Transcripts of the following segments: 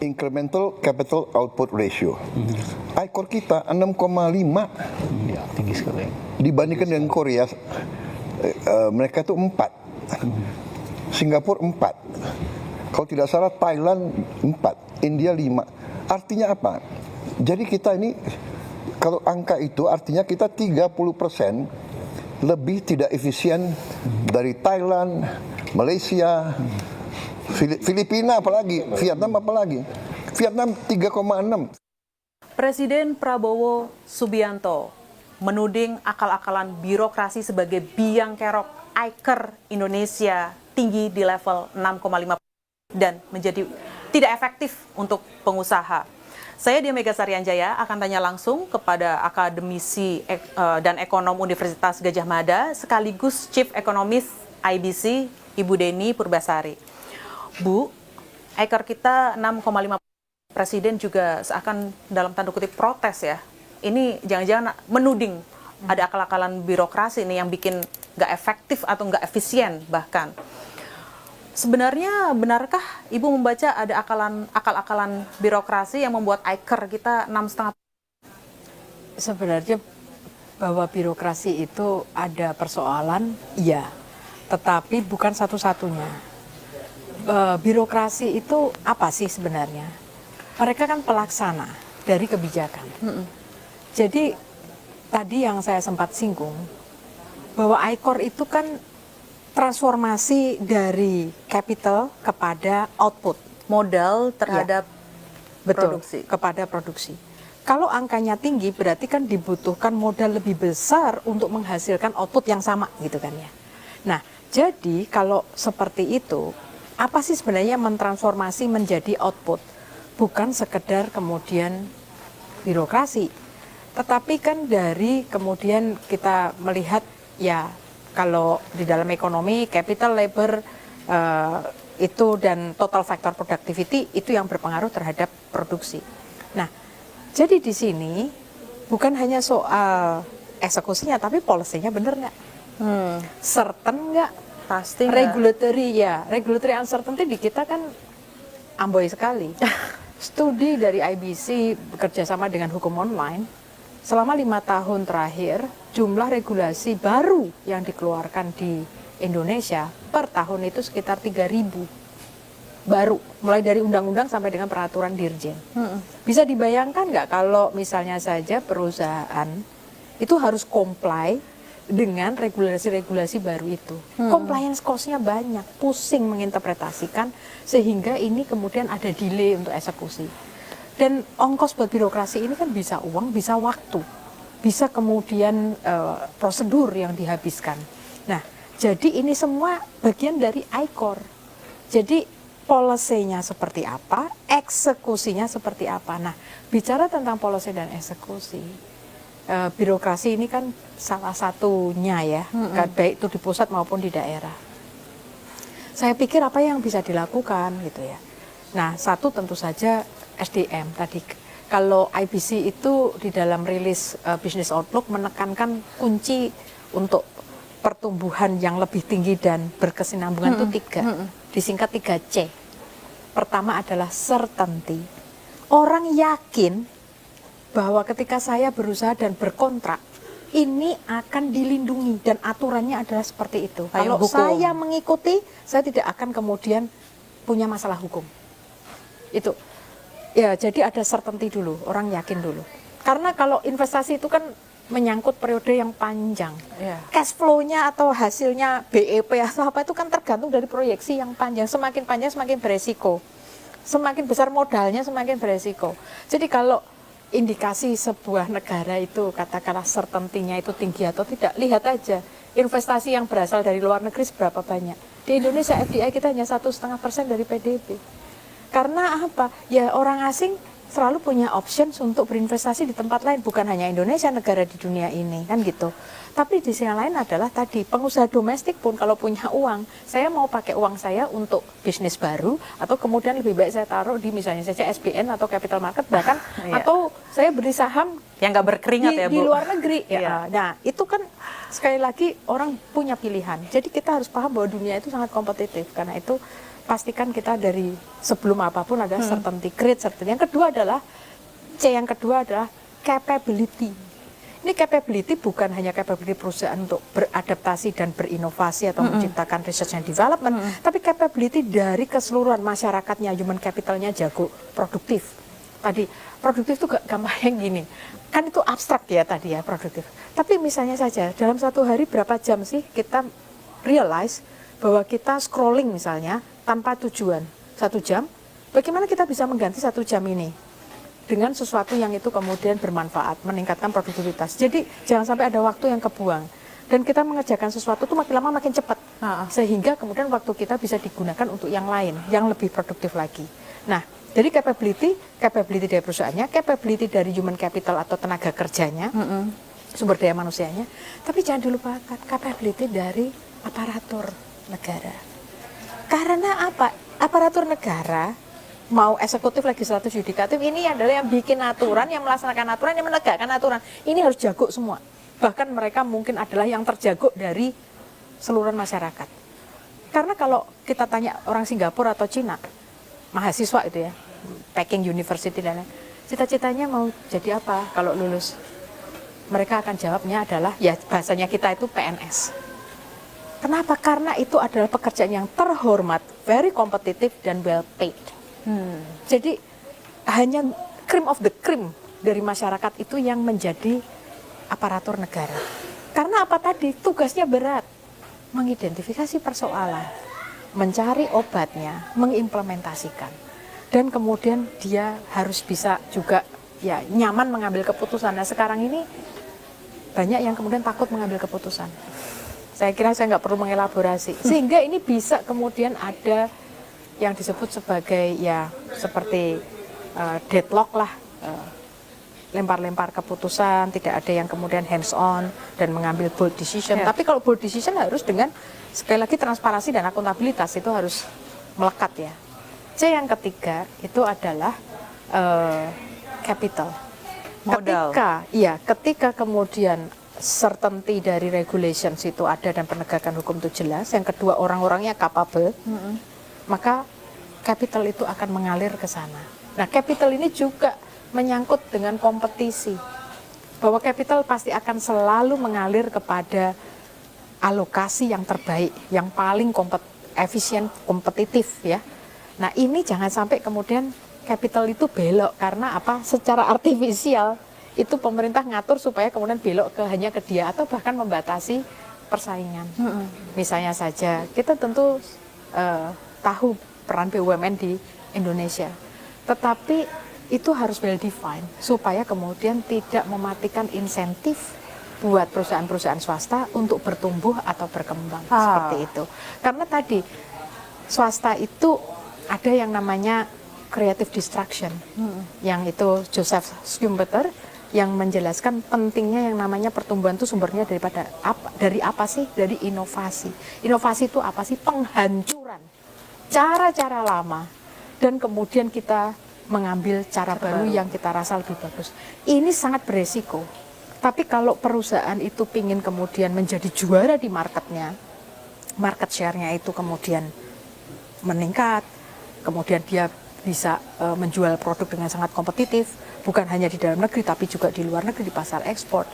incremental capital output ratio. ICOR kita 6,5 Ya, tinggi sekali. dibandingkan dengan Korea. Mereka itu 4. Singapura 4. Kalau tidak salah Thailand 4, India 5. Artinya apa? Jadi kita ini kalau angka itu artinya kita 30% lebih tidak efisien dari Thailand, Malaysia, Filipina apalagi, Vietnam apalagi. Vietnam 3,6. Presiden Prabowo Subianto menuding akal-akalan birokrasi sebagai biang kerok ICOR Indonesia tinggi di level 6,5 dan menjadi tidak efektif untuk pengusaha. Saya Dia Mega Saryanjaya akan tanya langsung kepada akademisi dan ekonom Universitas Gadjah Mada sekaligus Chief Economist IBC Ibu Deni Purbasari. Bu, ICOR kita 6,5, Presiden juga seakan dalam tanda kutip protes ya. Ini jangan-jangan menuding ada akal-akalan birokrasi ini yang bikin nggak efektif atau nggak efisien bahkan. Sebenarnya benarkah Ibu membaca ada akal-akalan birokrasi yang membuat ICOR kita 6,5? Sebenarnya bahwa birokrasi itu ada persoalan, iya. Tetapi bukan satu-satunya. Birokrasi itu apa sih sebenarnya? Mereka kan pelaksana dari kebijakan. Jadi tadi yang saya sempat singgung bahwa ICOR itu kan transformasi dari capital kepada output, Modal terhadap produksi. kepada produksi. Kalau angkanya tinggi berarti kan dibutuhkan modal lebih besar untuk menghasilkan output yang sama gitu kan ya. Nah, jadi kalau seperti itu, apa sih sebenarnya mentransformasi menjadi output? Bukan sekedar kemudian birokrasi, tetapi kan dari kemudian kita melihat ya kalau di dalam ekonomi capital labor itu dan total factor productivity itu yang berpengaruh terhadap produksi. Nah, jadi di sini bukan hanya soal eksekusinya tapi policy-nya bener nggak? Certain nggak? Pasti regulatory uncertainty di kita kan amboi sekali. Studi dari IBC bekerja sama dengan hukum online, selama 5 tahun terakhir jumlah regulasi baru yang dikeluarkan di Indonesia per tahun itu sekitar 3.000 baru, mulai dari undang-undang sampai dengan peraturan dirjen. Bisa dibayangkan nggak kalau misalnya saja perusahaan itu harus comply dengan regulasi-regulasi baru itu. Compliance cost-nya banyak, pusing menginterpretasikan, sehingga ini kemudian ada delay untuk eksekusi. Dan ongkos buat birokrasi ini kan bisa uang, bisa waktu, bisa kemudian prosedur yang dihabiskan. Nah, jadi ini semua bagian dari ICOR. Jadi policy-nya seperti apa, eksekusinya seperti apa. Nah, bicara tentang policy dan eksekusi, birokrasi ini kan salah satunya ya, baik itu di pusat maupun di daerah. Saya pikir apa yang bisa dilakukan gitu ya. Nah, satu tentu saja SDM tadi. Kalau IBC itu di dalam rilis Business Outlook menekankan kunci untuk pertumbuhan yang lebih tinggi dan berkesinambungan itu 3, disingkat 3C. Pertama adalah certainty. Orang yakin bahwa ketika saya berusaha dan berkontrak, ini akan dilindungi dan aturannya adalah seperti itu. Kalau saya mengikuti, saya tidak akan kemudian punya masalah hukum. Itu. Ya, jadi ada certainty dulu, orang yakin dulu. Karena kalau investasi itu kan menyangkut periode yang panjang. Cash flow-nya atau hasilnya BEP atau apa itu kan tergantung dari proyeksi yang panjang. Semakin panjang semakin beresiko. Semakin besar modalnya semakin beresiko. Jadi kalau indikasi sebuah negara itu katakanlah certainty-nya itu tinggi atau tidak, lihat aja investasi yang berasal dari luar negeri seberapa banyak. Di Indonesia FDI kita hanya 1,5% dari PDB. Karena apa? Ya orang asing selalu punya options untuk berinvestasi di tempat lain, bukan hanya Indonesia, negara di dunia ini kan gitu. Tapi di sisi yang lain adalah tadi pengusaha domestik pun kalau punya uang, saya mau pakai uang saya untuk bisnis baru atau kemudian lebih baik saya taruh di misalnya saja SBN atau capital market bahkan Iya. atau saya beli saham Yang nggak berkeringat di, ya, Bu? di luar negeri. Iya. Ya. Nah, itu kan sekali lagi orang punya pilihan. Jadi kita harus paham bahwa dunia itu sangat kompetitif. Karena itu pastikan kita dari sebelum apapun ada certainty, create certainty. Yang kedua adalah C yang kedua adalah capability. Ini capability bukan hanya capability perusahaan untuk beradaptasi dan berinovasi atau menciptakan research and development, tapi capability dari keseluruhan masyarakatnya, human capitalnya jago, produktif. Tadi produktif itu gampang yang gini, kan itu abstrak ya tadi ya produktif. Tapi misalnya saja dalam satu hari berapa jam sih kita realize bahwa kita scrolling misalnya tanpa tujuan 1 jam, bagaimana kita bisa mengganti 1 jam ini dengan sesuatu yang itu kemudian bermanfaat, meningkatkan produktivitas. Jadi jangan sampai ada waktu yang kebuang. Dan kita mengerjakan sesuatu itu makin lama makin cepat. Sehingga kemudian waktu kita bisa digunakan untuk yang lain, yang lebih produktif lagi. Nah, jadi capability dari perusahaannya, capability dari human capital atau tenaga kerjanya, sumber daya manusianya. Tapi jangan dilupakan capability dari aparatur negara. Karena apa? Aparatur negara mau eksekutif, legislatif, yudikatif, ini adalah yang bikin aturan, yang melaksanakan aturan, yang menegakkan aturan. Ini harus jago semua. Bahkan mereka mungkin adalah yang terjago dari seluruh masyarakat. Karena kalau kita tanya orang Singapura atau Cina, mahasiswa itu ya, Peking University dan lain, cita-citanya mau jadi apa kalau lulus? Mereka akan jawabnya adalah, ya bahasanya kita itu PNS. Kenapa? Karena itu adalah pekerjaan yang terhormat, very kompetitif dan well paid. Jadi hanya cream of the cream dari masyarakat itu yang menjadi aparatur negara. Karena apa tadi? Tugasnya berat. Mengidentifikasi persoalan, mencari obatnya, mengimplementasikan. Dan kemudian dia harus bisa juga ya nyaman mengambil keputusan. Nah sekarang ini banyak yang kemudian takut mengambil keputusan. Saya kira saya nggak perlu mengelaborasi. Sehingga ini bisa kemudian ada yang disebut sebagai ya seperti deadlock lah, lempar-lempar keputusan, tidak ada yang kemudian hands on dan mengambil bold decision. Tapi kalau bold decision harus dengan sekali lagi transparansi dan akuntabilitas itu harus melekat ya. C yang ketiga itu adalah capital. Modal. Ketika kemudian certainty dari regulations itu ada dan penegakan hukum itu jelas. Yang kedua orang-orangnya capable. Maka capital itu akan mengalir ke sana. Nah, capital ini juga menyangkut dengan kompetisi. Bahwa capital pasti akan selalu mengalir kepada alokasi yang terbaik, yang paling efisien, kompetitif ya. Nah, ini jangan sampai kemudian capital itu belok karena apa? Secara artifisial itu pemerintah ngatur supaya kemudian belok hanya ke dia atau bahkan membatasi persaingan. Misalnya saja kita tentu tahu peran BUMN di Indonesia, tetapi itu harus well defined supaya kemudian tidak mematikan insentif buat perusahaan-perusahaan swasta untuk bertumbuh atau berkembang seperti itu. Karena tadi swasta itu ada yang namanya creative destruction, yang itu Joseph Schumpeter yang menjelaskan pentingnya yang namanya pertumbuhan itu sumbernya dari apa sih? Dari inovasi. Inovasi itu apa sih? Penghancuran cara-cara lama dan kemudian kita mengambil cara baru yang kita rasa lebih bagus. Ini sangat beresiko. Tapi kalau perusahaan itu ingin kemudian menjadi juara di marketnya, market share-nya itu kemudian meningkat, kemudian dia bisa menjual produk dengan sangat kompetitif, bukan hanya di dalam negeri tapi juga di luar negeri, di pasar ekspor.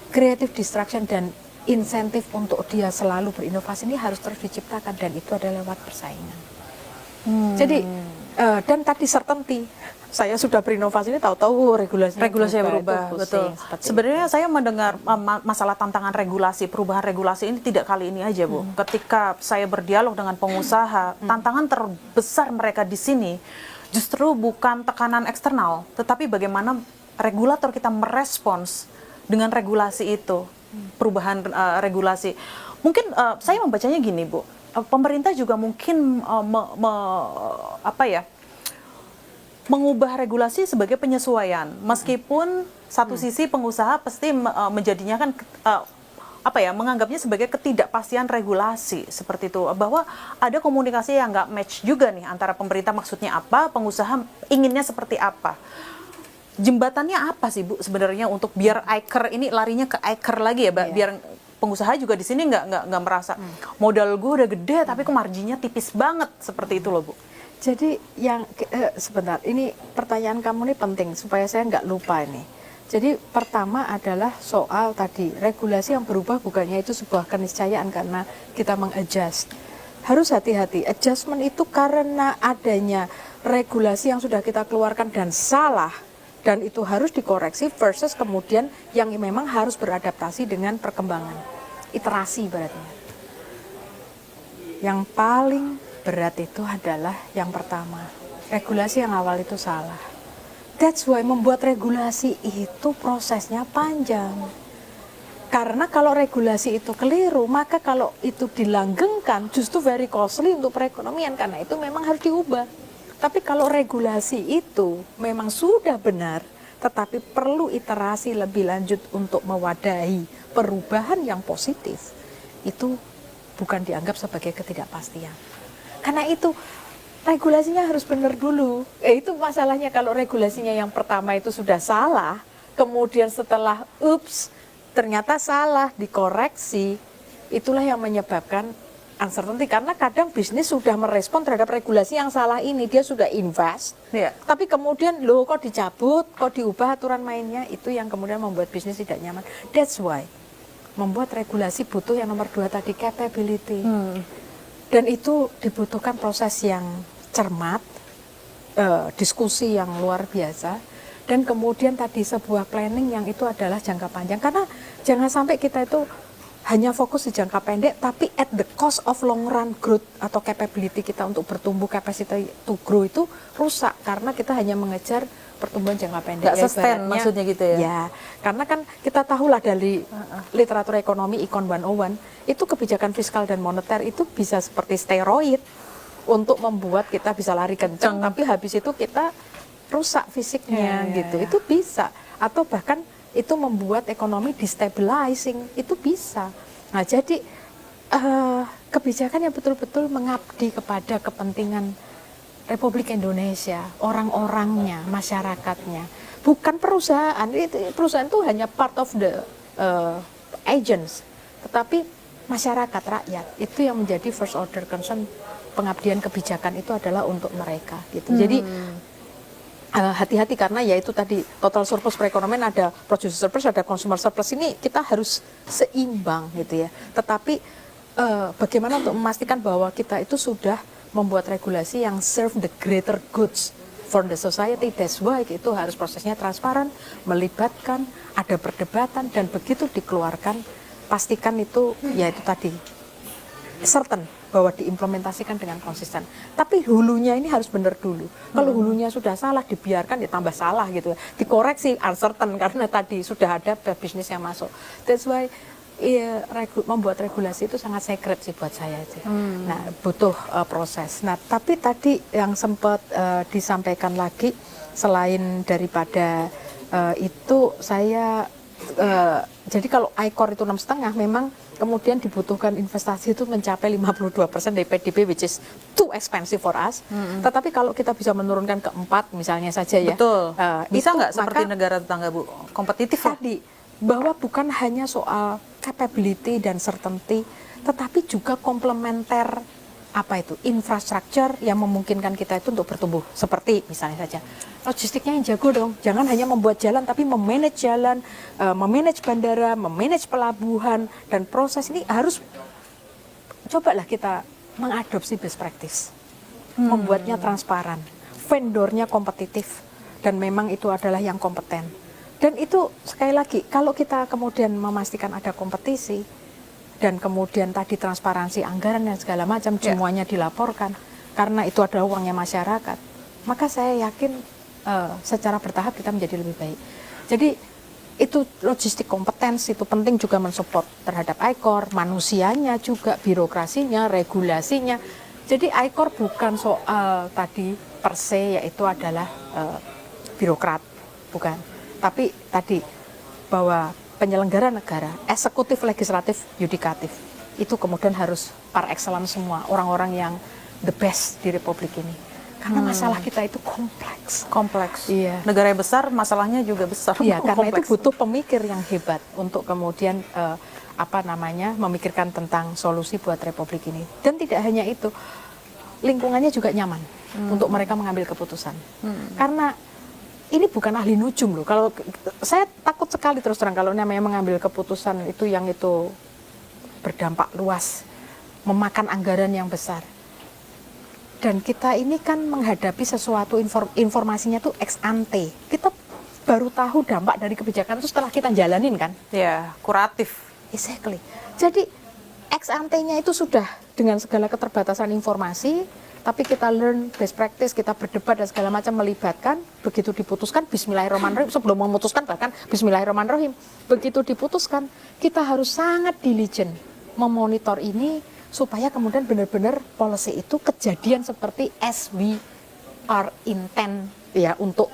Creative destruction dan insentif untuk dia selalu berinovasi ini harus terus diciptakan dan itu adalah lewat persaingan. Jadi dan tadi certainty, saya sudah berinovasi ini tahu-tahu regulasinya berubah, betul. Sebenarnya saya mendengar masalah tantangan regulasi, perubahan regulasi ini tidak kali ini aja, Bu. Ketika saya berdialog dengan pengusaha, tantangan terbesar mereka di sini justru bukan tekanan eksternal, tetapi bagaimana regulator kita merespons dengan regulasi itu, perubahan regulasi. Mungkin saya membacanya gini, Bu. Pemerintah juga mungkin mengubah regulasi sebagai penyesuaian, meskipun satu sisi pengusaha pasti menjadinya kan menganggapnya sebagai ketidakpastian regulasi seperti itu, bahwa ada komunikasi yang nggak match juga nih antara pemerintah maksudnya apa, pengusaha inginnya seperti apa. Jembatannya apa sih Bu sebenarnya untuk biar ICER ini larinya ke ICER lagi ya, Mbak? Biar pengusaha juga di sini nggak merasa modal gue udah gede tapi kok marginnya tipis banget seperti itu loh Bu. Jadi yang sebentar, ini pertanyaan kamu ini penting supaya saya nggak lupa ini. Jadi pertama adalah soal tadi regulasi yang berubah bukannya itu sebuah keniscayaan karena kita mengadjust. Harus hati-hati, adjustment itu karena adanya regulasi yang sudah kita keluarkan dan salah dan itu harus dikoreksi versus kemudian yang memang harus beradaptasi dengan perkembangan. Iterasi berarti. Yang paling berat itu adalah yang pertama, regulasi yang awal itu salah. That's why membuat regulasi itu prosesnya panjang. Karena kalau regulasi itu keliru, maka kalau itu dilanggengkan justru very costly untuk perekonomian karena itu memang harus diubah. Tapi kalau regulasi itu memang sudah benar, tetapi perlu iterasi lebih lanjut untuk mewadahi perubahan yang positif, itu bukan dianggap sebagai ketidakpastian. Karena itu regulasinya harus benar dulu. Itu masalahnya kalau regulasinya yang pertama itu sudah salah, kemudian setelah ternyata salah, dikoreksi, itulah yang menyebabkan uncertainty. Karena kadang bisnis sudah merespon terhadap regulasi yang salah ini, dia sudah invest, tapi kemudian loh kok dicabut, kok diubah aturan mainnya, itu yang kemudian membuat bisnis tidak nyaman. That's why membuat regulasi butuh yang nomor 2 tadi, capability. Dan itu dibutuhkan proses yang cermat, diskusi yang luar biasa, dan kemudian tadi sebuah planning yang itu adalah jangka panjang. Karena jangan sampai kita itu hanya fokus di jangka pendek, tapi at the cost of long run growth atau capability kita untuk bertumbuh, capacity to grow itu rusak karena kita hanya mengejar pertumbuhan jangka pendek. Nggak sustain maksudnya gitu ya? Ya, karena kan kita tahulah dari literatur ekonomi Econ 101, itu kebijakan fiskal dan moneter itu bisa seperti steroid untuk membuat kita bisa lari kencang, tapi habis itu kita rusak fisiknya gitu. Itu bisa. Atau bahkan itu membuat ekonomi destabilizing, itu bisa. Nah, jadi kebijakan yang betul-betul mengabdi kepada kepentingan Republik Indonesia, orang-orangnya, masyarakatnya, bukan perusahaan. Perusahaan itu hanya part of the agents, tetapi masyarakat, rakyat itu yang menjadi first order concern. Pengabdian kebijakan itu adalah untuk mereka gitu. Jadi hati-hati karena ya itu tadi total surplus perekonomian, ada producer surplus, ada consumer surplus, ini kita harus seimbang gitu ya. Tetapi bagaimana untuk memastikan bahwa kita itu sudah membuat regulasi yang serve the greater goods for the society. That's why itu harus prosesnya transparan, melibatkan, ada perdebatan, dan begitu dikeluarkan pastikan itu ya itu tadi certain bahwa diimplementasikan dengan konsisten. Tapi hulunya ini harus benar dulu. Kalau hulunya sudah salah, dibiarkan ya tambah salah gitu. Dikoreksi uncertain karena tadi sudah ada bisnis yang masuk. That's why membuat regulasi itu sangat sacred sih buat saya sih. Nah, butuh proses. Nah, tapi tadi yang sempat disampaikan lagi selain daripada itu saya jadi kalau ICOR itu 6,5 memang kemudian dibutuhkan investasi itu mencapai 52% dari PDB, which is too expensive for us. Tetapi kalau kita bisa menurunkan ke 4 misalnya saja ya. Betul. Bisa nggak seperti maka, negara tetangga Bu? Kompetitif tadi bahwa bukan hanya soal capability dan certainty, tetapi juga komplementer infrastruktur yang memungkinkan kita itu untuk bertumbuh. Seperti misalnya saja logistiknya yang jago dong, jangan hanya membuat jalan tapi memanage jalan, memanage bandara, memanage pelabuhan, dan proses ini harus cobalah kita mengadopsi best practice, membuatnya transparan, vendornya kompetitif, dan memang itu adalah yang kompeten. Dan itu sekali lagi kalau kita kemudian memastikan ada kompetisi dan kemudian tadi transparansi anggaran dan segala macam semuanya dilaporkan karena itu adalah uangnya masyarakat, maka saya yakin secara bertahap kita menjadi lebih baik. Jadi itu logistik kompetensi itu penting juga mensupport terhadap ICOR, manusianya juga, birokrasinya, regulasinya. Jadi ICOR bukan soal tadi per se yaitu adalah birokrat, bukan. Tapi tadi bahwa penyelenggara negara, eksekutif, legislatif, yudikatif, itu kemudian harus par excellence semua orang-orang yang the best di Republik ini. Karena masalah kita itu kompleks. Kompleks. Iya. Negara yang besar, masalahnya juga besar. Iya, karena itu Kompleks. butuh pemikir yang hebat untuk kemudian memikirkan tentang solusi buat Republik ini. Dan tidak hanya itu, lingkungannya juga nyaman untuk mereka mengambil keputusan. Karena ini bukan ahli nujum loh. Kalau saya takut sekali terus terang kalau namanya mengambil keputusan itu yang itu berdampak luas, memakan anggaran yang besar. Dan kita ini kan menghadapi sesuatu informasinya tuh ex ante. Kita baru tahu dampak dari kebijakan itu setelah kita jalanin kan. Ya, kuratif. Exactly. Jadi ex ante-nya itu sudah dengan segala keterbatasan informasi, tapi kita learn best practice, kita berdebat dan segala macam melibatkan, begitu diputuskan bismillahirrahmanirrahim, sebelum memutuskan bahkan bismillahirrahmanirrahim. Begitu diputuskan, kita harus sangat diligent memonitor ini supaya kemudian benar-benar policy itu kejadian seperti as we are intent ya untuk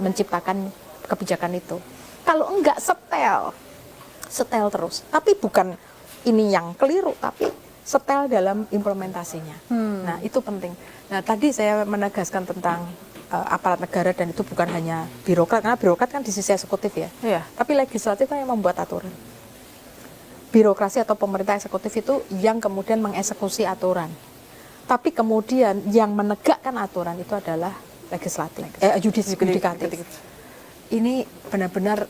menciptakan kebijakan itu. Kalau enggak setel terus. Tapi bukan ini yang keliru, tapi setel dalam implementasinya. Nah, itu penting. Nah, tadi saya menegaskan tentang aparat negara dan itu bukan hanya birokrat, karena birokrat kan di sisi eksekutif ya. Iya. Tapi Tapi legislatif kan yang membuat aturan. Birokrasi atau pemerintah eksekutif itu yang kemudian mengeksekusi aturan. Tapi kemudian yang menegakkan aturan itu adalah legislatif, yudikatif. Ini benar-benar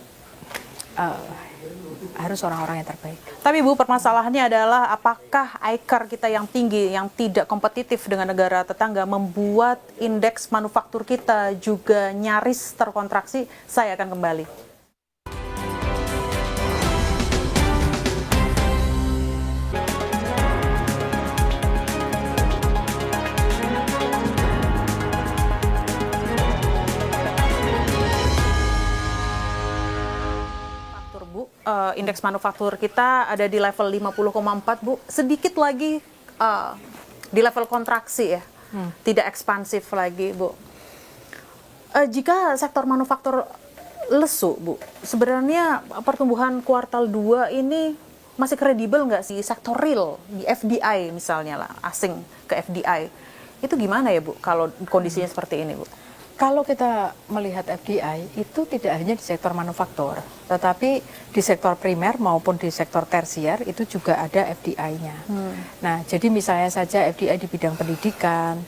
harus orang-orang yang terbaik. Tapi Bu, permasalahannya adalah apakah ICAR kita yang tinggi, yang tidak kompetitif dengan negara tetangga membuat indeks manufaktur kita juga nyaris terkontraksi? Saya akan kembali. Bu, indeks manufaktur kita ada di level 50,4 Bu, sedikit lagi di level kontraksi ya, tidak ekspansif lagi Bu. Jika sektor manufaktur lesu Bu, sebenarnya pertumbuhan kuartal 2 ini masih kredibel nggak sih sektor real di FDI misalnya lah, asing ke FDI, itu gimana ya Bu kalau kondisinya seperti ini Bu? Kalau kita melihat FDI itu tidak hanya di sektor manufaktur, tetapi di sektor primer maupun di sektor tersier itu juga ada FDI-nya. Nah, jadi misalnya saja FDI di bidang pendidikan,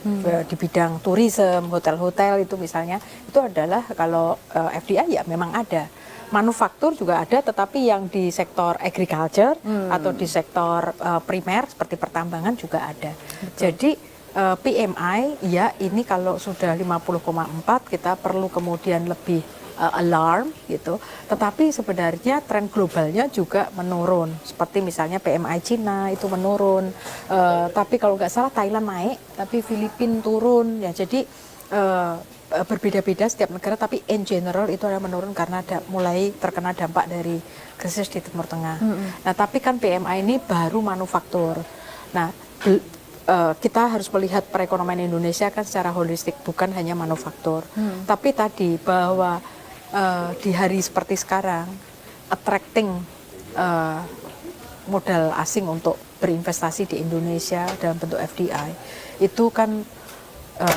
di bidang tourism, hotel-hotel itu misalnya, itu adalah kalau FDI ya memang ada. Manufaktur juga ada, tetapi yang di sektor agriculture atau di sektor primer seperti pertambangan juga ada. Betul. Jadi PMI ya ini kalau sudah 50,4 kita perlu kemudian lebih alarm gitu. Tetapi sebenarnya tren globalnya juga menurun. Seperti misalnya PMI Cina itu menurun. Tapi kalau nggak salah Thailand naik, tapi Filipina turun ya. Jadi berbeda-beda setiap negara, tapi in general itu ada menurun karena mulai terkena dampak dari krisis di Timur Tengah. Nah, tapi kan PMI ini baru manufaktur. Nah, kita harus melihat perekonomian Indonesia kan secara holistik, bukan hanya manufaktur. Tapi tadi bahwa di hari seperti sekarang, attracting modal asing untuk berinvestasi di Indonesia dalam bentuk FDI, itu kan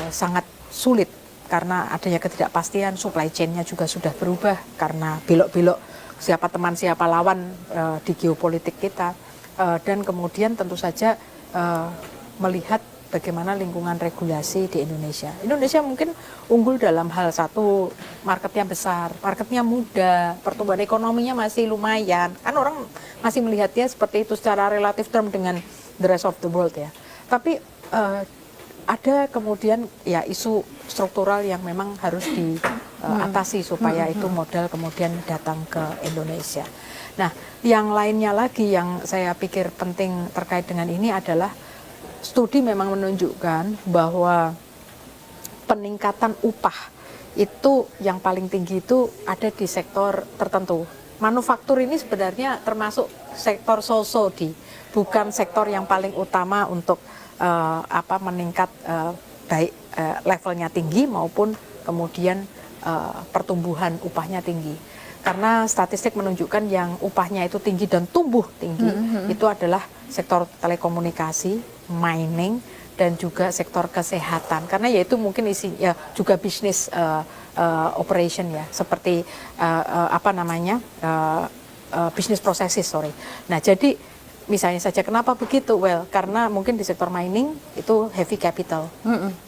sangat sulit karena adanya ketidakpastian, supply chain-nya juga sudah berubah karena belok-belok siapa teman siapa lawan di geopolitik kita. Dan kemudian tentu saja melihat bagaimana lingkungan regulasi di Indonesia. Indonesia mungkin unggul dalam hal satu, marketnya besar, marketnya muda, pertumbuhan ekonominya masih lumayan. Kan orang masih melihatnya seperti itu secara relatif term dengan the rest of the world ya. Tapi ada kemudian ya isu struktural yang memang harus diatasi supaya itu modal kemudian datang ke Indonesia. Nah, yang lainnya lagi yang saya pikir penting terkait dengan ini adalah studi memang menunjukkan bahwa peningkatan upah itu yang paling tinggi itu ada di sektor tertentu. Manufaktur ini sebenarnya termasuk sektor so-so bukan sektor yang paling utama untuk meningkat baik levelnya tinggi maupun kemudian pertumbuhan upahnya tinggi. Karena statistik menunjukkan yang upahnya itu tinggi dan tumbuh tinggi itu adalah sektor telekomunikasi, mining, dan juga sektor kesehatan. Karena yaitu mungkin isinya juga bisnis operation ya, seperti business processes, sorry. Nah, jadi misalnya saja kenapa begitu? Well, karena mungkin di sektor mining itu heavy capital.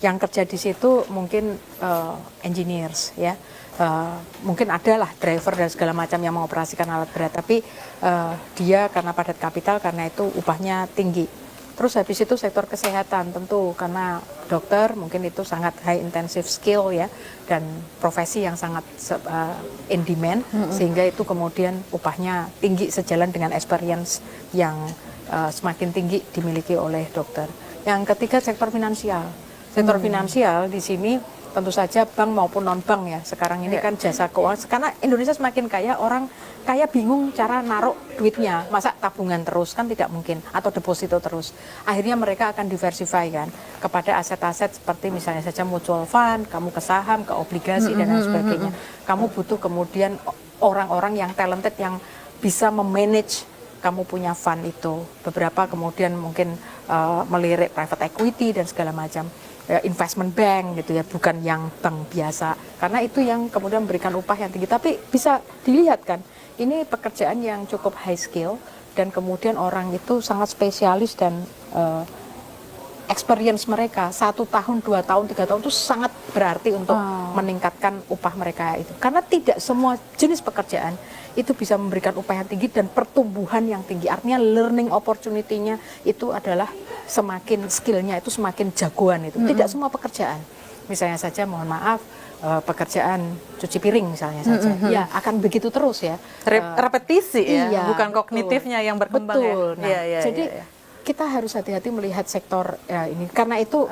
Yang kerja di situ mungkin engineers ya. Mungkin adalah driver dan segala macam yang mengoperasikan alat berat, tapi dia karena padat kapital, karena itu upahnya tinggi. Terus habis itu sektor kesehatan tentu karena dokter mungkin itu sangat high intensive skill ya, dan profesi yang sangat in demand, sehingga itu kemudian upahnya tinggi sejalan dengan experience yang semakin tinggi dimiliki oleh dokter. Yang ketiga sektor finansial. Sektor finansial di sini tentu saja bank maupun non bank ya. Sekarang ini kan jasa keuangan. Karena Indonesia semakin kaya, orang kaya bingung cara naruh duitnya. Masa tabungan terus, kan tidak mungkin, atau deposito terus. Akhirnya mereka akan diversify kan kepada aset-aset seperti misalnya saja mutual fund, kamu ke saham, ke obligasi dan lain sebagainya. Kamu butuh kemudian orang-orang yang talented yang bisa memanage kamu punya fund itu. Beberapa kemudian mungkin melirik private equity dan segala macam. Investment bank gitu ya, bukan yang bank biasa, karena itu yang kemudian memberikan upah yang tinggi. Tapi bisa dilihat kan, ini pekerjaan yang cukup high skill dan kemudian orang itu sangat spesialis dan experience mereka 1 tahun, 2 tahun, 3 tahun itu sangat berarti untuk meningkatkan upah mereka itu. Karena tidak semua jenis pekerjaan itu bisa memberikan upah yang tinggi dan pertumbuhan yang tinggi. Artinya learning opportunity-nya itu adalah semakin skillnya itu semakin jagoan itu. Tidak semua pekerjaan. Misalnya saja mohon maaf pekerjaan cuci piring misalnya saja. Ya akan begitu terus ya. Repetisi ya, iya, bukan betul. kognitifnya yang berkembang betul. ya. Nah, jadi kita harus hati-hati melihat sektor ini. Karena itu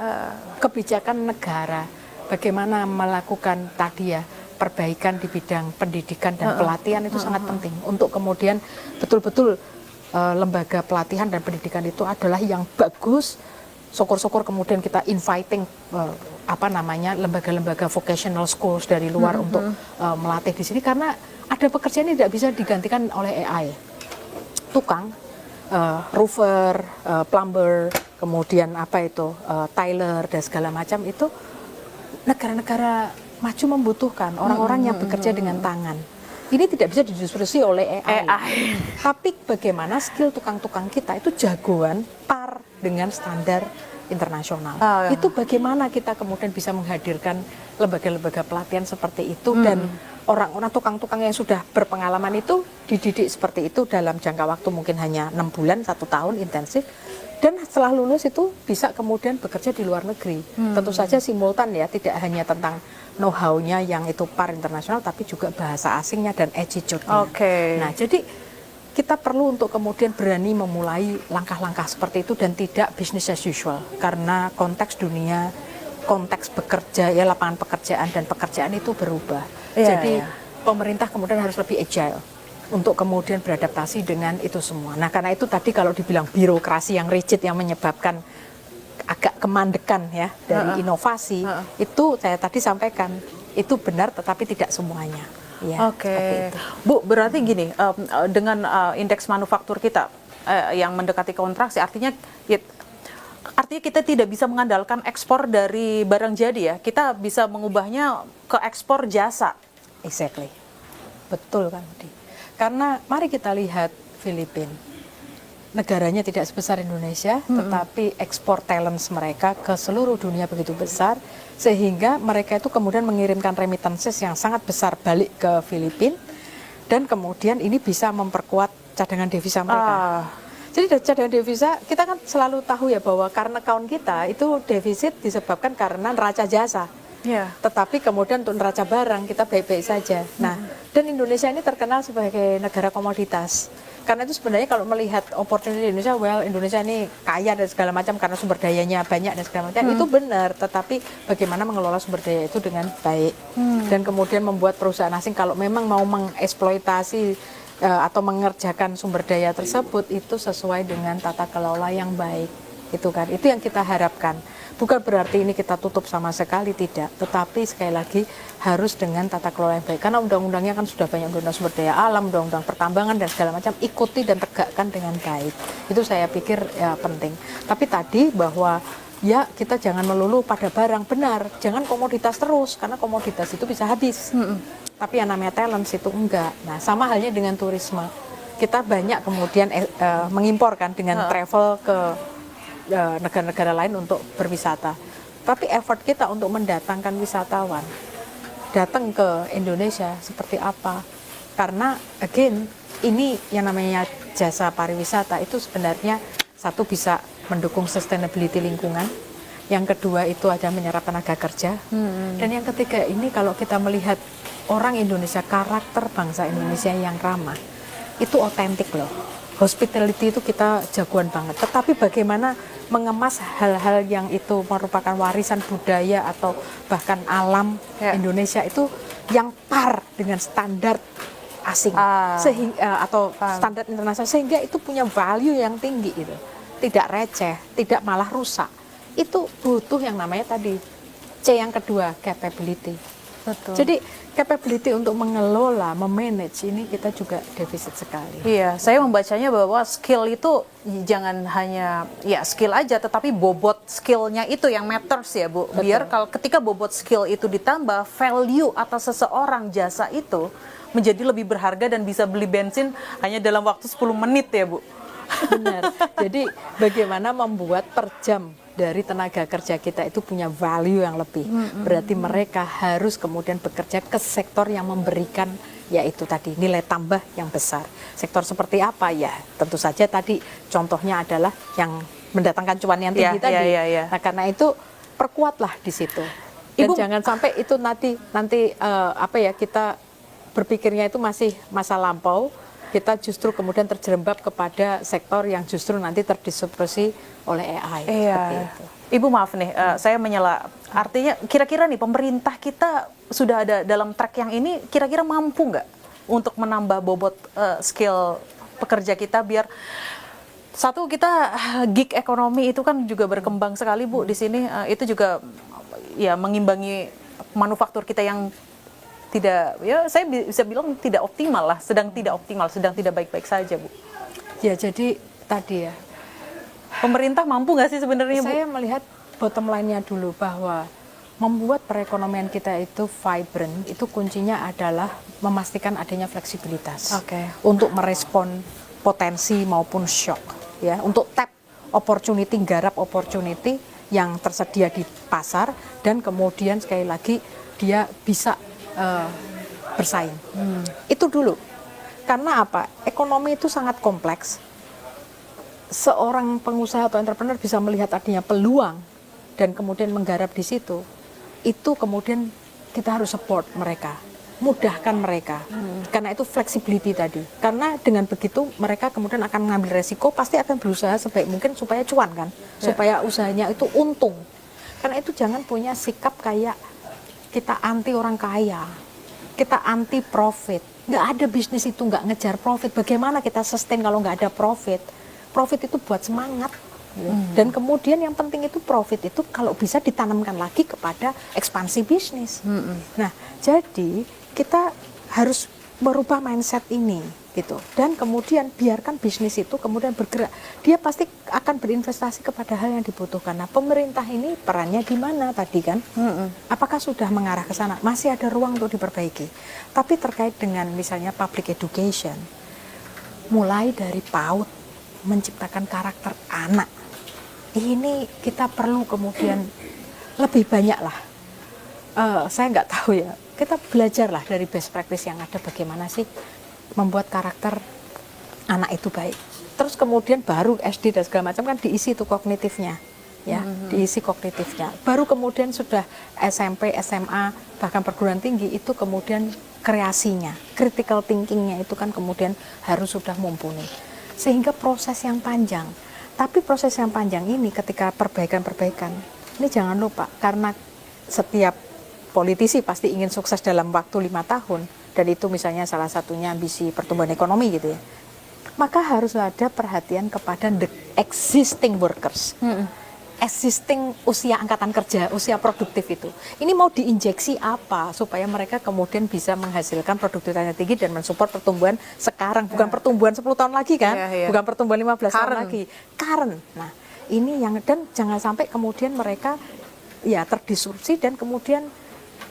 kebijakan negara bagaimana melakukan tadi ya perbaikan di bidang pendidikan dan pelatihan itu sangat penting untuk kemudian betul-betul lembaga pelatihan dan pendidikan itu adalah yang bagus. Syukur-syukur kemudian kita inviting lembaga-lembaga vocational schools dari luar untuk melatih di sini, karena ada pekerjaan yang tidak bisa digantikan oleh AI. Tukang, roofer, plumber, kemudian Tyler dan segala macam itu negara-negara maju membutuhkan orang-orang yang bekerja dengan tangan. Ini tidak bisa didiskusi oleh AI. Tapi bagaimana skill tukang-tukang kita itu jagoan par dengan standar internasional. Itu bagaimana kita kemudian bisa menghadirkan lembaga-lembaga pelatihan seperti itu dan orang-orang tukang-tukang yang sudah berpengalaman itu dididik seperti itu dalam jangka waktu mungkin hanya 6 bulan, 1 tahun intensif. Dan setelah lulus itu bisa kemudian bekerja di luar negeri. Tentu saja simultan ya, tidak hanya tentang know-how-nya yang itu par internasional, tapi juga bahasa asingnya dan attitude-nya. Nah, jadi kita perlu untuk kemudian berani memulai langkah-langkah seperti itu dan tidak business as usual. Karena konteks dunia, konteks bekerja, ya lapangan pekerjaan dan pekerjaan itu berubah. Jadi pemerintah kemudian harus lebih agile untuk kemudian beradaptasi dengan itu semua. Nah, karena itu tadi kalau dibilang birokrasi yang rigid yang menyebabkan agak kemandekan ya dari inovasi, itu saya tadi sampaikan itu benar tetapi tidak semuanya. Ya, Bu, berarti gini, dengan indeks manufaktur kita yang mendekati kontraksi, artinya kita tidak bisa mengandalkan ekspor dari barang jadi ya, kita bisa mengubahnya ke ekspor jasa. Exactly, betul kan, Budi. Karena mari kita lihat Filipina. Negaranya tidak sebesar Indonesia, tetapi ekspor talents mereka ke seluruh dunia begitu besar, sehingga mereka itu kemudian mengirimkan remittances yang sangat besar balik ke Filipina, dan kemudian ini bisa memperkuat cadangan devisa mereka. Jadi cadangan devisa, kita kan selalu tahu ya bahwa current account kita itu defisit disebabkan karena neraca jasa. Tetapi kemudian untuk neraca barang kita baik-baik saja. Nah, dan Indonesia ini terkenal sebagai negara komoditas. Karena itu sebenarnya kalau melihat opportunity di Indonesia, Indonesia ini kaya dan segala macam karena sumber dayanya banyak dan segala macam, itu benar. Tetapi bagaimana mengelola sumber daya itu dengan baik dan kemudian membuat perusahaan asing kalau memang mau mengeksploitasi atau mengerjakan sumber daya tersebut itu sesuai dengan tata kelola yang baik. itu kan. Itu yang kita harapkan. Bukan berarti ini kita tutup sama sekali, tidak. Tetapi sekali lagi harus dengan tata kelola yang baik. Karena undang-undangnya kan sudah banyak, undang-undang sumber daya alam, undang-undang pertambangan dan segala macam, ikuti dan tegakkan dengan baik. Itu saya pikir ya penting. Tapi tadi bahwa ya kita jangan melulu pada barang, benar. Jangan komoditas terus, karena komoditas itu bisa habis. Tapi yang namanya talent itu enggak. Nah, sama halnya dengan turisme. Kita banyak kemudian mengimpor kan dengan travel ke negara-negara lain untuk berwisata. Tapi effort kita untuk mendatangkan wisatawan datang ke Indonesia seperti apa? Karena again, ini yang namanya jasa pariwisata itu sebenarnya satu bisa mendukung sustainability lingkungan. Yang kedua itu ada menyerap tenaga kerja. Dan yang ketiga ini kalau kita melihat orang Indonesia, karakter bangsa Indonesia yang ramah, itu otentik loh. Hospitality itu kita jagoan banget. Tetapi bagaimana mengemas hal-hal yang itu merupakan warisan budaya atau bahkan alam Indonesia itu yang par dengan standar asing sehingga atau standar internasional, sehingga itu punya value yang tinggi itu. Tidak receh, tidak malah rusak. Itu butuh yang namanya tadi C yang kedua, capability. Betul. Jadi capability untuk mengelola, memanage ini kita juga defisit sekali. Iya, saya membacanya bahwa skill itu jangan hanya ya skill aja, tetapi bobot skillnya itu yang matters ya Bu. Betul. Biar kalau ketika bobot skill itu ditambah, value atas seseorang jasa itu menjadi lebih berharga dan bisa beli bensin hanya dalam waktu 10 menit ya Bu. Benar. Jadi bagaimana membuat per jam dari tenaga kerja kita itu punya value yang lebih. Berarti mereka harus kemudian bekerja ke sektor yang memberikan yaitu tadi nilai tambah yang besar. Sektor seperti apa ya? Tentu saja tadi contohnya adalah yang mendatangkan cuan yang tinggi tadi. Nah, karena itu perkuatlah di situ. Dan jangan sampai itu nanti apa ya, kita berpikirnya itu masih masa lampau. Kita justru kemudian terjerembab kepada sektor yang justru nanti terdisrupsi oleh AI. Seperti itu. Ibu maaf nih, saya menyela. Artinya kira-kira nih pemerintah kita sudah ada dalam track yang ini, kira-kira mampu nggak untuk menambah bobot skill pekerja kita biar satu kita gig ekonomi itu kan juga berkembang sekali Bu di sini, itu juga ya mengimbangi manufaktur kita yang tidak, ya saya bisa bilang tidak optimal lah, sedang tidak optimal, sedang tidak baik-baik saja Bu. Ya jadi tadi ya, pemerintah mampu nggak sih sebenarnya Bu? saya melihat bottom line-nya dulu bahwa membuat perekonomian kita itu vibrant, itu kuncinya adalah memastikan adanya fleksibilitas untuk merespon potensi maupun shock, ya, untuk tap opportunity, garap opportunity yang tersedia di pasar, dan kemudian sekali lagi dia bisa bersaing. Itu dulu. Karena apa? Ekonomi itu sangat kompleks. Seorang pengusaha atau entrepreneur bisa melihat adanya peluang dan kemudian menggarap di situ. Itu kemudian kita harus support mereka, mudahkan mereka. Karena itu flexibility tadi. Karena dengan begitu mereka kemudian akan mengambil resiko, pasti akan berusaha sebaik mungkin supaya cuan kan, supaya usahanya itu untung. Karena itu jangan punya sikap kayak kita anti orang kaya, kita anti profit. Nggak ada bisnis itu nggak ngejar profit. Bagaimana kita sustain kalau nggak ada profit? Profit itu buat semangat. Dan kemudian yang penting itu profit itu kalau bisa ditanamkan lagi kepada ekspansi bisnis. Nah, jadi kita harus merubah mindset ini gitu, dan kemudian biarkan bisnis itu kemudian bergerak. Dia pasti akan berinvestasi kepada hal yang dibutuhkan. Nah, pemerintah ini perannya di mana tadi kan? Apakah sudah mengarah ke sana? Masih ada ruang untuk diperbaiki. Tapi terkait dengan misalnya public education, mulai dari PAUD menciptakan karakter anak, ini kita perlu kemudian lebih banyak lah. Saya nggak tahu ya, kita belajarlah dari best practice yang ada, bagaimana sih membuat karakter anak itu baik. Terus kemudian baru SD dan segala macam kan diisi itu kognitifnya, ya, diisi kognitifnya. Baru kemudian sudah SMP, SMA, bahkan perguruan tinggi itu kemudian kreasinya, critical thinkingnya itu kan kemudian harus sudah mumpuni. Sehingga proses yang panjang. Tapi proses yang panjang ini ketika perbaikan-perbaikan, ini jangan lupa karena setiap politisi pasti ingin sukses dalam waktu 5 tahun, dan itu misalnya salah satunya ambisi pertumbuhan ekonomi gitu ya. maka harus ada perhatian kepada the existing workers. Existing usia angkatan kerja, usia produktif itu. Ini mau diinjeksi apa supaya mereka kemudian bisa menghasilkan produktivitasnya tinggi dan mensupport pertumbuhan sekarang, bukan pertumbuhan 10 tahun lagi kan, bukan pertumbuhan 15 tahun lagi. Current. Nah, ini yang, dan jangan sampai kemudian mereka ya terdisrupsi dan kemudian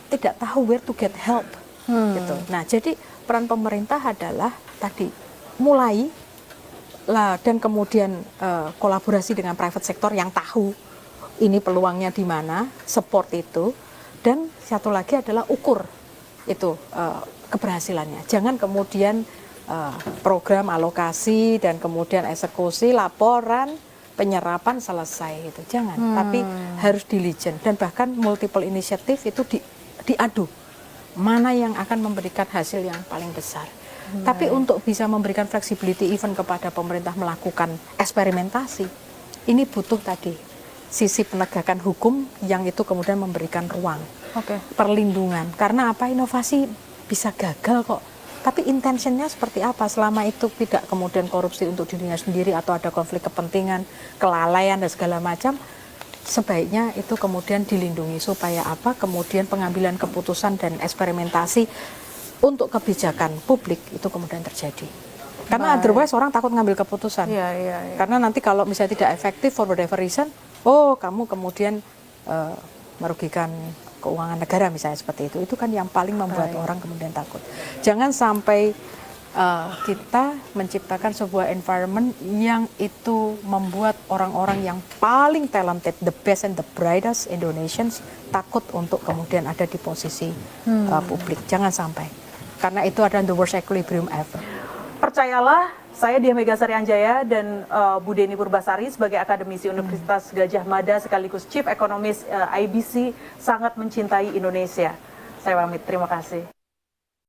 tidak tahu where to get help. Gitu. Nah, jadi peran pemerintah adalah tadi mulai lah, dan kemudian kolaborasi dengan private sector yang tahu ini peluangnya di mana, support itu, dan satu lagi adalah ukur itu keberhasilannya. Jangan kemudian program alokasi dan kemudian eksekusi, laporan, penyerapan selesai itu, jangan. Tapi harus diligent dan bahkan multiple initiative itu diadu mana yang akan memberikan hasil yang paling besar. Tapi untuk bisa memberikan flexibility even kepada pemerintah melakukan eksperimentasi, ini butuh tadi sisi penegakan hukum yang itu kemudian memberikan ruang, perlindungan. Karena apa, inovasi bisa gagal kok. Tapi intentionnya seperti apa? Selama itu tidak kemudian korupsi untuk dirinya sendiri atau ada konflik kepentingan, kelalaian dan segala macam, sebaiknya itu kemudian dilindungi supaya apa? Kemudian pengambilan keputusan dan eksperimentasi untuk kebijakan publik itu kemudian terjadi. Karena otherwise orang takut ngambil keputusan. Karena nanti kalau misalnya tidak efektif for whatever reason, kamu kemudian merugikan keuangan negara misalnya seperti itu. Itu kan yang paling membuat orang kemudian takut. Jangan sampai kita menciptakan sebuah environment yang itu membuat orang-orang yang paling talented, the best and the brightest Indonesians takut untuk kemudian ada di posisi publik. Jangan sampai. Karena itu adalah the worst equilibrium ever. Percayalah, saya Diah Megasari Anjaya dan Bu Deni Purbasari sebagai akademisi Universitas Gadjah Mada sekaligus Chief Economist IBC sangat mencintai Indonesia. Saya pamit, terima kasih.